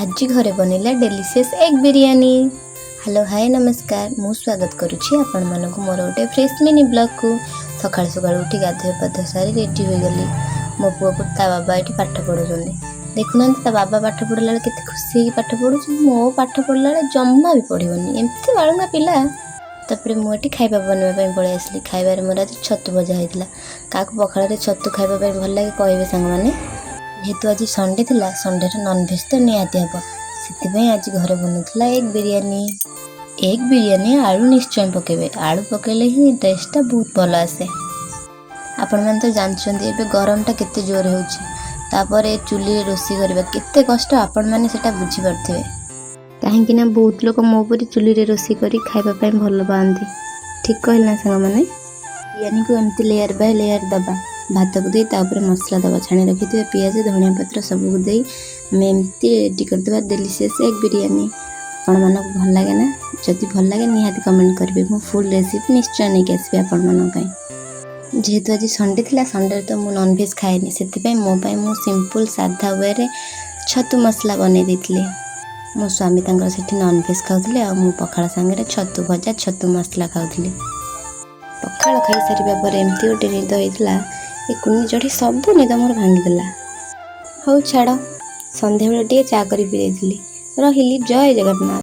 आज घरे बनला delicious egg biryani. Hello hi नमस्कार, मु स्वागत करुच्ची आपण मानक मोर गोटे फ्रेश मिनी ब्लॉग को। सकाळ सकाळ उठी गाधोई पाधोई सारी रेडी हो गली। मो पुआ को ता बाबा ये पाठ पढ़ुन देखुना ता बाबा पाठ पढ़ला के खुशी पाठ पढ़ु। मो पाठ पढ़ला जम्मा भी पढ़नी एमती बालुंगा पिला। तापर मुझे खाଇବା बनवाई पलि आसली। खाइबार मोर आज छतु भजा होता। क्या पखाड़ छतु खाइबा भल लगे कहे सांग मैंने। जेहेतु आज संडे थिला, संडे नॉनभेज तो निहाती हम से आज घर बनूला एग बिरियानी। एग बिरियानी आलू निश्चय पकेबे, आलू पकेले ही टेस्टा बहुत भल आसे। आपण मैंने तो जानते ए गरमटा केते जोर होपर चुली रोषे करवा केते कष्ट आपण मैंने सेटा बुझी पारे। कहीं बहुत लोग मो पर चुली रोषे कर खावाई भल पाती। ठीक कहना सांग मैंने। बिरियानी को एमती लेयर बाय लेयर दबा, भात को दे मसला दबा, छाणी रखी थे पियाज धनिया पत्र सबको दे एमती रेडी करदे डेलीशियस एग बिरियानी। आपण मानक भल लगे ना? जदि भल लगे निहाती कमेंट करेंगे। मो फुल रेसिपी निश्चय नहीं आसबि आपण मानक। जेहेतु आज संडे थिला, संडे तो मु नॉनभेज खाएनी, से मो सिंपल साधा वे छतु मसला बनै देथिले। मो स्वामी तांकर सेठी नॉनभेज खाउथिले आ मु पखाळ सांगे छतु भजा छतु मसला खाउथिले। पखाळ खाई सारिबा पर एमती गोटे निद होइतला, ए कुनी चढ़ी सबू निद मोर भांगीदेला। हौ छाड़, संध्या बेले टे चा करी पी देथिली। रहिली। जय जगन्नाथ।